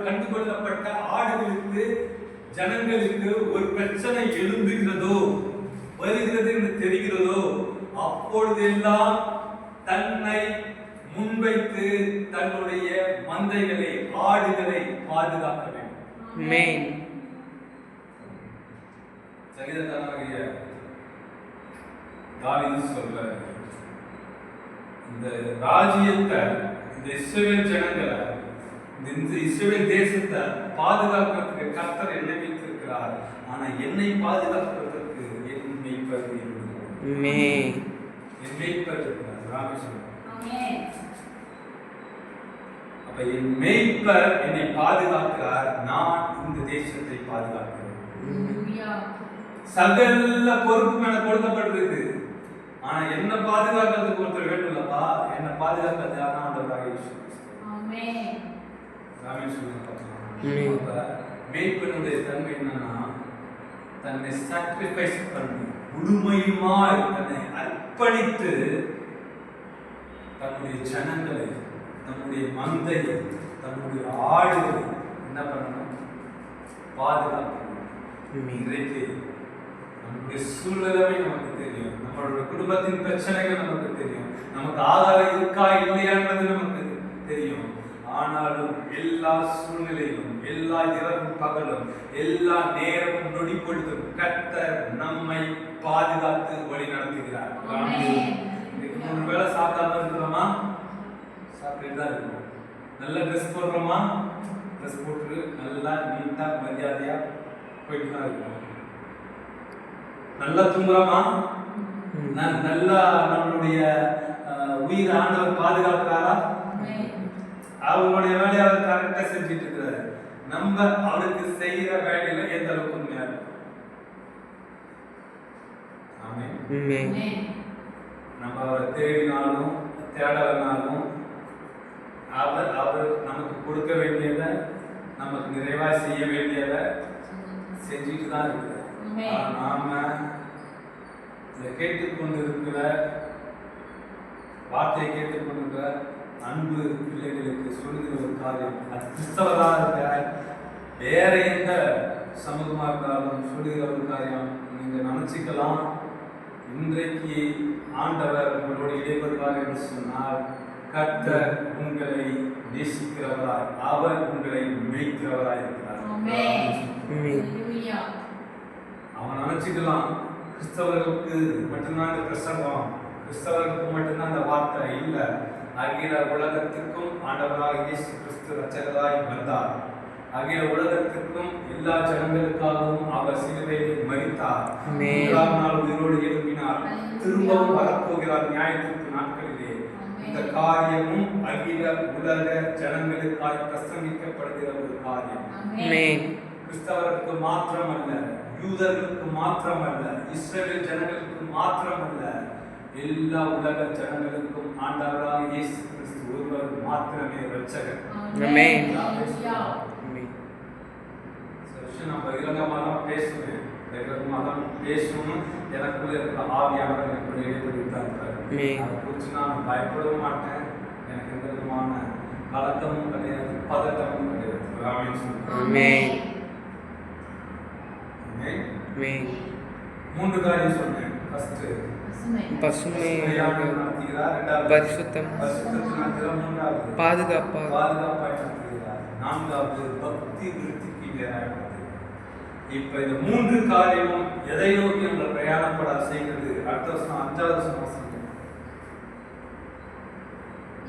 கண்டுகொள்ளப்பட்ட ஆடுகளுக்கு, ஜனங்களுக்கு ஒரு பிரச்சனை எழும்புகிறதோ வருகிறது என்று தெரிகிறதோ அப்பொழுதெல்லாம் தன்னை முன்வைத்து தன்னுடைய மந்தைகளை, ஆடுகளை பாதுகாக்க வேண்டும். சங்கீதக்காரனாகிய தாவீது சொல்ற இந்த ராஜ்யத்தை, இந்த இஸ்ரவேல் ஜனங்களை, இந்த இஸ்ரவேல் தேசத்தை பாதுகாக்கிறதுக்கு கர்த்தர் என்னை வைத்திருக்கிறார். ஆனா என்னை பாதுகாக்கிறதுக்கு என் மேய்ப்பர் இருக்கிறார். அப்ப என் மேய்ப்பர் என்னை பாதுகாக்கிறார், நான் இந்த தேசத்தை பாதுகாக்கிறேன். சகல பொறுப்பு எனக்கு கொடுக்கப்பட்டிருக்கு. ஆனா என்ன பாதுகாக்கிறதுக்கு ஒருத்தர் வேண்டும்லப்பா, என்ன பாதுகாக்கிறது யாருன்னா ஆண்டவராகிய இயேசு கிறிஸ்து. ஆமென். மேய்ப்பனுடைய தன்மை என்னன்னா, தன்னை சாக்ரிஃபைஸ் பண்ணி முழுமையுமாய் தன்னை அர்ப்பணித்து தன்னுடைய ஜனங்களை, தன்னுடைய மந்தை, தன்னுடைய ஆடுகளை என்ன பண்ணணும், பாதுகாக்கணும். இன்றைக்கு நம்முடைய சூழ்நிலை நமக்கு தெரியும், நம்மளுடைய குடும்பத்தின் பிரச்சனைகள் நமக்கு தெரியும், நமக்கு ஆதாரம் இருக்கா இல்லையான்றது நமக்கு தெரியும். ஆனாலும் எல்லா சூழ்நிலையிலும், எல்லா இரவும் பகலும், எல்லா நேரமும் நொடி பொழுதும் கர்த்தர் நம்மை பாதுகாத்து வழி நடத்துகிறார். ஒரு வேளை சாப்பிடாம இருக்கிறோமா, சாப்பிட்டு தான் இருக்கோம். நல்ல ட்ரெஸ் போடுறோமா, ட்ரெஸ் போட்டு நல்லா நீட்டா மரியாதையா போயிட்டு தான் இருக்கோம். நல்லா தூங்குறோமா, நல்லா நம்மளுடைய உயிர் ஆண்டவர் பாதுகாக்கிறாரா, அவங்களுடைய வேலையை அவர் கரெக்டா செஞ்சுட்டு இருக்கிறாரு. நம்ம அவருக்கு செய்யற வேலையில எந்த அளவுக்கு உண்மையா இருக்கும். நம்ம அவரை தேடினாலும் தேடலனாலும் அவர் நமக்கு கொடுக்க வேண்டியதை, நமக்கு நிறைவாய் செய்ய வேண்டியதை செஞ்சுட்டு தான் இருக்கிறார். நாம இதை கேட்டுக்கொண்டிருக்கிற வார்த்தையை கேட்டுக்கொண்டிருக்கிற அன்பு பிள்ளைகளுக்கு சொல்லுகிற ஒரு காரியம், அது கிறிஸ்தவராக இருக்க வேற எந்த சமூகமாக இருந்தாலும் சொல்லுகிற ஒரு காரியம், நீங்க நினைச்சுக்கலாம், இன்றைக்கு ஆண்டவர் உங்களோடு இடைபெறுவார் என்று சொன்னால் கர்த்தர் உங்களை நேசிக்கிறவராய், அவர் உங்களை மேய்க்கிறவராய் இருக்கிறார். அவன் நினைச்சுக்கலாம் கிறிஸ்தவர்களுக்கு மட்டும்தான் இந்த பிரசங்கம், கிறிஸ்தவர்களுக்கு மட்டும்தான் அந்த வார்த்தை இல்லை. அகில உலகத்திற்கும் ஆண்டவராக இயேசு கிறிஸ்து ரட்சகராய் வந்தார். அகில உலகத்திற்கும் எல்லா ஜனங்களுக்காகவும் அவர் சிலுவையில் மரித்தார். மூன்றாம் நாள் உயிரோடு எழுப்பினார். திரும்பவும் வரப்போகிறார் நியாயத்திற்கு நாட்களிலே. இந்த காரியமும் அகில உலக ஜனங்களுக்காய் பிரசங்கிக்கப்படுகிற ஒரு காரியம். கிறிஸ்தவர்களுக்கு மாத்திரமல்ல, யூதர்களுக்கு மாத்திரமல்ல, இஸ்ரவேல் ஜனங்களுக்கு மாத்திரமல்ல, எல்லா உலக ஜனங்களுக்கும் ஆண்டவராக இயேசு கிறிஸ்து ஒருவர் மாத்திரமே இரட்சகர். ஆமென். நான் பகிரங்கமாக தான் பேசுவேன், பகிரங்கமாக தான் பேசணும். எனக்குள்ள இருக்கிற ஆவியானவர் எனக்குள்ள ஈடுபடுத்தார். அதை குறித்து நான் பயப்படவும் மாட்டேன். எனக்கு எந்த விதமான கலக்கமும் கிடையாது, பதட்டமும் கிடையாது. ஆமென். மூன்று காரியம் சொன்னேன். பசுமை, பரிசுத்தம், பாதுகாப்பாக நான்காவது பக்தி விருத்திக்கு நேராக. இப்ப இந்த 3 காரியமும் எதை நோக்கி நம்ம பிரயாணப்பட செய்கிறது? அடுத்த வருஷம் 5வது வருஷம்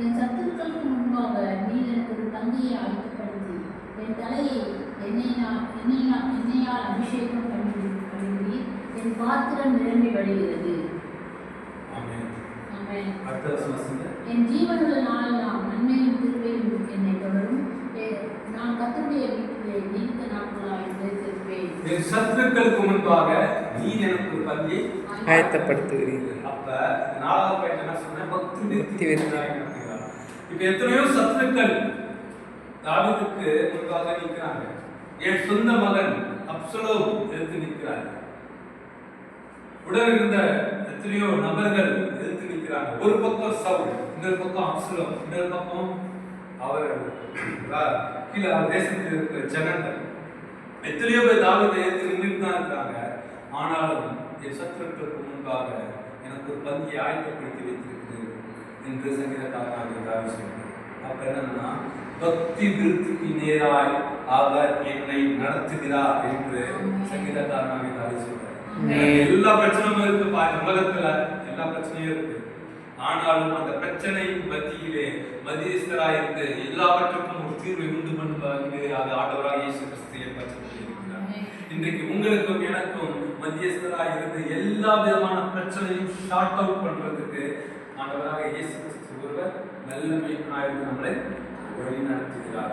என் சத்துருக்களுக்கு முன்பாக நீர் எனக்கு ஒரு தந்தையை ஆயத்தப்படுத்தி என் தலையை எண்ணெயால் அபிஷேகம் பண்ணி என் பாத்திரம் நிரம்பி வழிகிறது. அடுத்த வருஷம் என் ஜீவனுள்ள நாளெல்லாம் நன்மையும் கிருபையும் என்னை தொடரும். நான் கர்த்தருடைய வீட்டிலே நீண்ட நாட்களாய் நிலைத்திருப்பேன். என் சத்துருக்களுக்கு முன்பாக நீர் எனக்கு ஒரு பந்தியை ஆயத்தப்படுத்துகிறீர்கள். அப்ப 4வது பாயிண்ட் என்ன சொன்ன? பக்தி விருத்தி. இப்ப எத்தனையோ சத்துருக்கள் தாவீதுக்கு முன்பாக நிற்கிறாங்க. என் சொந்த மகன் அப்சலோம் எதிர்த்து நிற்கிறார். உடன் இருந்த எத்தனையோ நபர்கள் எதிர்த்து நிற்கிறாங்க. ஒரு பக்கம் சவுல், இன்னொரு பக்கம் அப்சலோம், இன்னொரு பக்கம் அவர் கீழே தேசத்தில் இருக்கிற ஜனங்கள். எத்தனையோ பேர் தாவீதை எதிர்த்து நின்றுட்டு தான் இருக்கிறாங்க. ஆனாலும் என் சத்துருக்களுக்கு முன்பாக எனக்கு ஒரு பந்தியை ஆயத்தப்படுத்தி வைத்திருக்கிறது என்று சங்கீதக்காரனாகிய தாவீது சொன்னார். அப்ப என்னன்னா, பக்தி விருத்திக்கு நேராய் அவர் என்னை நடத்துகிறார் என்று சங்கீதக்காரனாகிய தாவீது சொல்றார். எல்லா பிரச்சனையும் இருக்கு உலகத்துல, எல்லா பிரச்சனையும் இருக்கு. ஆனாலும் அந்த பிரச்சனை மத்தியிலே மத்தியஸ்தராய் இருந்து எல்லாவற்றுக்கும் ஒரு தீர்வை உண்டு பண்ணுவாங்க. அது ஆண்டவராக இயேசு கிறிஸ்து ஏற்படுத்தியிருக்கிறார். இன்றைக்கு உங்களுக்கும் எனக்கும் மத்தியஸ்தராய் இருந்து எல்லா விதமான பிரச்சனையும் ஷார்ட் அவுட் பண்றதுக்கு ஆண்டவராக இயேசு கிறிஸ்து ஒருவர் நல்ல மேய்ப்பனாய் இருந்து நம்மளை வழி நடத்துகிறார்.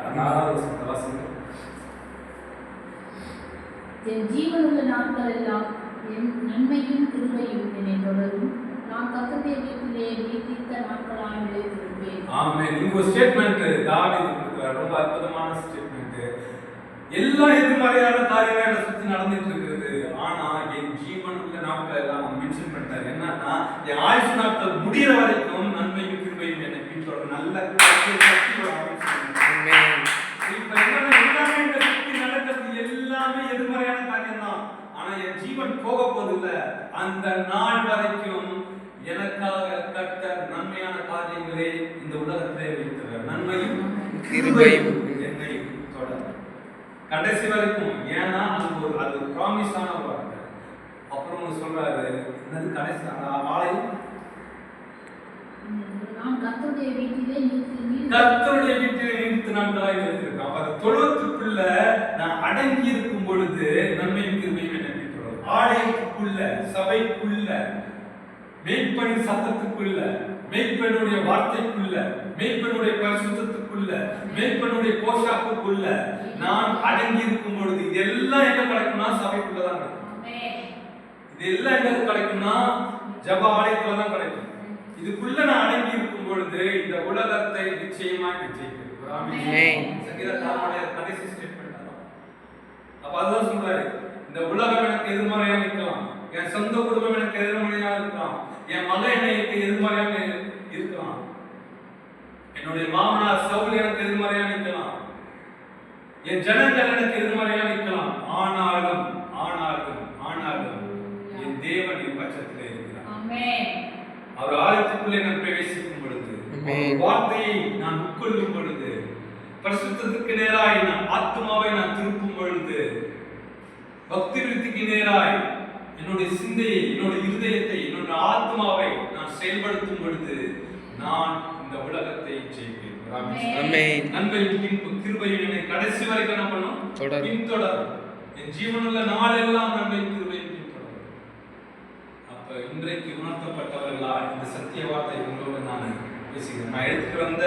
என் ஜீவனுள்ள நாட்கள் எல்லாம் என் நன்மையும் கிருபையும் என்னை தொடரும். நான் கர்த்தருடைய வீட்டிலே நீடித்த நாட்களாய் நிலைத்திருப்பேன். ஆமென். இந்த ஸ்டேட்மெண்ட் தாவீது கொடுக்கிறார். ரொம்ப அற்புதமான ஸ்டேட்மெண்ட். எல்லா எதிர்மறையான காரியங்களும் என்ன சுத்தி நடந்துட்டு இருக்குது. ஆனா என் ஜீவனுள்ள நாட்கள் எல்லாம் மென்ஷன் பண்ணிட்டார். என்னன்னா, என் ஆயுசு நாட்கள் முடிகிற வரைக்கும் நன்மையும் கிருபையும் என்னை பின்தொடரும். நல்ல இப்ப எல்லாமே இந்த சுத்தி நடக்கிறது எல்லாமே எதிர்மறையான காரியம் தான். ஆனா என் ஜீவன் போக போதில்லை. அந்த நாள் வரைக்கும் எனக்காக கட்ட நன்மையான காரியங்களே இந்த உலகத்திலே வைத்தவர். நன்மையும் கிருபையும் என்னை தொடரும் கடைசி வரைக்கும். ஏன்னா அது ப்ராமிஸான ஒரு வார்த்தை. அப்புறம் சொல்றாரு, என்னது கடைசி ஆலயம்? நான் கர்த்தருடைய வீட்டிலே நீடித்த நாட்களாய் நிலைத்திருக்கேன். அது தொழுவத்துக்குள்ள நான் அடங்கி இருக்கும் பொழுது நன்மையும் கிருபையும் என்னை தொடரும். ஆலயத்துக்குள்ள, சபைக்குள்ள, மேய்ப்பனின் சத்தத்துக்குள்ள, மேய்ப்பனுடைய வார்த்தைக்குள்ள, மேய்ப்பனுடைய பரிசுத்தத்துக்குள்ள, மேய்ப்பனுடைய போஷாக்குக்குள்ள நான் அடங்கி இருக்கும் பொழுது இதெல்லாம் எங்க கிடைக்கும்னா சபைக்குள்ளதான் கிடைக்கும். இதெல்லாம் எங்க கிடைக்கும்னா ஜப ஆலயத்துலதான் கிடைக்கும். இதுக்குள்ள நான் அடங்கி இருக்கும் பொழுது இந்த உலகத்தை நிச்சயமா ஜெயிக்கிறேன். சங்கீதக்காரனுடைய கடைசி ஸ்டேட்மெண்ட் அதான். அப்ப அதுதான் சொல்றாரு, இந்த உலகம் எனக்கு எதிர்மறையா நிற்கலாம், என் சொந்த குடும்பம் எனக்கு எதிர்மறையா இருக்கலாம், என் மகன் எனக்கு எதிர்மறையாக இருக்கலாம், என்னுடைய மாமனார் சவுல் எனக்கு எதிர்மறையா நிற்கலாம், என் ஜனங்கள் எனக்கு எதிர்மறையா நிற்கலாம். ஆனாலும் ஆனாலும் ஆனாலும் என் தேவன் என் பட்சத்திலே இருக்கிறார். அவர் ஆலயத்துக்குள்ளே நான் பிரவேசிக்கும் பொழுது, வார்த்தையை நான் உட்கொள்ளும் பொழுது, பரிசுத்தத்துக்கு நேராய் நான் ஆத்மாவை நான் திருப்பும் பொழுது, பக்தி விருத்திக்கு நேராய் என்னுடைய சிந்தையை, என்னுடைய இருதயத்தை, என்னுடைய ஆத்மாவை நான் செயல்படுத்தும் பொழுது நான் இந்த உலகத்தை ஜெயிப்பேன். நன்மையும் கிருபையும் என்னை கடைசி வரைக்கும் என்ன பண்ணும்? பின்தொடரும். என் ஜீவனுள்ள நாளெல்லாம் நன்மையும் கிருபையும் பின்தொடரும். அப்ப இன்றைக்கு உணர்த்தப்பட்டவர்களா இந்த சத்திய வார்த்தை உங்களோட நான் பேசுகிறேன். நான் எடுத்துட்டு வந்த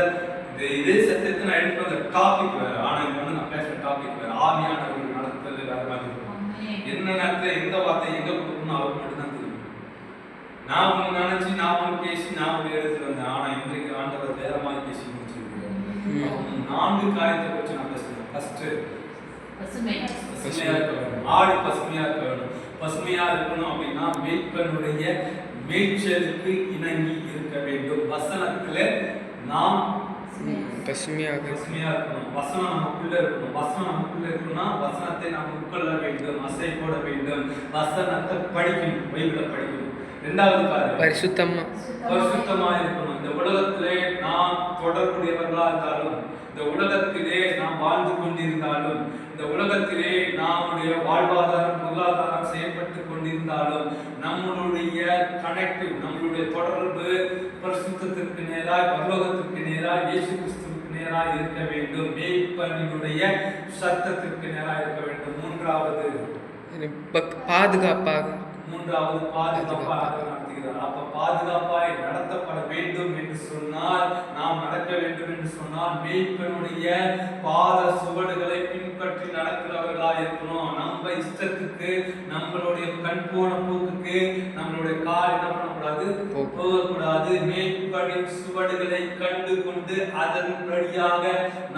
இதே சத்தியத்தை நான் எடுத்துட்டு வந்த டாபிக் வேற. ஆனா இது வந்து நான் பேசுற டாபிக் வேற. ஆவியானவர்கள் நடத்துறது வேற மாதிரி இருக்கும். என்ன நேரத்துல எந்த வார்த்தை எங்க கொடுக்கணும் அவருக்கு மட்டும்தான் தெரியும். நான் ஒன்று நினைச்சு நான் ஒன்று பேசி நான் ஒன்று எடுத்துட்டு வந்தேன். ஆனா இன்றைக்கு ஆண்டவர் வேற மாதிரி பேசி முடிச்சிருக்கேன். 4 காரியத்தை பற்றி நான் பேசுறேன். ஃபர்ஸ்ட் பசுமையா இருக்கணும். ஆடு பசுமையா இருக்கணும். பசுமையா இருக்கணும் அப்படின்னா மேய்ப்பனுடைய மேய்ச்சலுக்கு இணங்கி இருக்க வேண்டும். வசனத்துல நாம் பசுமையா இருக்கணும். வசனம் நமக்குள்ள இருக்கணும். வசனம் நமக்குள்ள இருக்கணும்னா வசனத்தை நாம் உட்கொள்ள வேண்டும், அசை போட வேண்டும், வசனத்தை படிக்கணும், பைபிளை படிக்கணும். இரண்டாவது காரியம் பரிசுத்தமா பரிசுத்தமா இருக்கணும். இந்த உலகத்திலே நாம் தொடர்புடையவர்களா இருந்தாலும், இந்த உலகத்திலே நாம் வாழ்ந்து கொண்டிருந்தாலும், இந்த உலகத்திலே நம்முடைய வாழ்வாதாரம் பொருளாதாரம் செயல்பட்டு கொண்டிருந்தாலும், நம்மளுடைய கனெக்டிவ், நம்மளுடைய தொடர்பு பரிசுத்தத்திற்கு நேராய், பரலோகத்திற்கு நேராய், இயேசு கிறிஸ்துவுக்கு நேராய் இருக்க வேண்டும். மேய்ப்பனினுடைய சத்தத்திற்கு நேராய் இருக்க வேண்டும். பாதுகாப்பாக பாதுகாப்பாக நடத்துகிறார். அப்ப பாதுகாப்பாய் நடத்தப்பட வேண்டும் என்று சொன்னால், நாம் நடக்க வேண்டும் என்று சொன்னால், மேய்ப்பனுடைய பாத சுவடுகளை பின்பற்றி நடக்கிறவர்களா இருக்கணும். நம்ம இஷ்டத்துக்கு, நம்மளுடைய கண் போன போக்குக்கு நம்மளுடைய கால் என்ன பண்ணக்கூடாது, போகக்கூடாது. மேய்ப்பனின் சுவடுகளை கண்டு கொண்டு அதன் வழியாக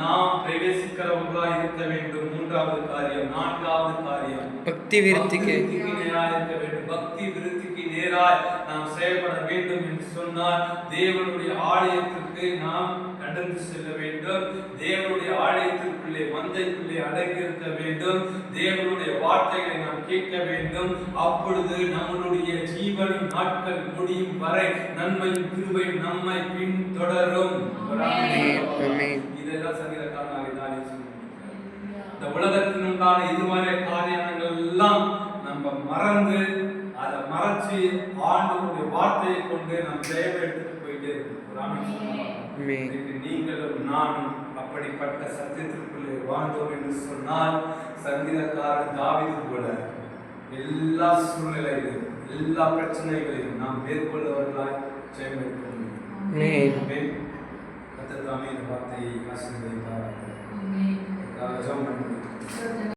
நாம் பிரவேசிக்கிறவர்களா இருக்க வேண்டும். மூன்றாவது காரியம். நான்காவது காரியம், பக்தி விருத்திக்கு நேராக இருக்க வேண்டும். பக்தி விருத்திக்கு நேராய் நாம் செயல்பட வேண்டும் என்று சொன்னால், தேவனுடைய ஆலயத்திற்கு நாம் கடந்து செல்ல வேண்டும். தேவனுடைய ஆலயத்திற்குள்ளே, மந்தைக்குள்ளே அடங்கி இருக்க வேண்டும். தேவனுடைய வார்த்தைகளை நாம் கேட்க வேண்டும். அப்பொழுது நம்மளுடைய ஜீவனின் நாட்கள் முடியும் வரை நன்மையும் கிருபையும் நம்மை பின்தொடரும். இதெல்லாம் சங்கீதக்காரனாக இந்த உலகத்தில் உண்டான இதுவரை காரியங்கள் எல்லாம் நம்ம மறந்து, அதை மறைச்சு ஆண்டவருடைய வார்த்தையை கொண்டு நம் தேவை எடுத்துட்டு போயிட்டே இருக்கோம். நீங்களும் நானும் அப்படிப்பட்ட சத்தியத்திற்குள்ளே வாழ்ந்தோம் என்று சொன்னால், சங்கீதக்காரன் தாவீது போல எல்லா சூழ்நிலைகளிலும், எல்லா பிரச்சனைகளையும் நாம் மேற்கொள்ளவர்களாய் செயல்படுத்த முடியும். கர்த்தர் தாமே இந்த வார்த்தையை ஆசீர்வதிப்பாராக.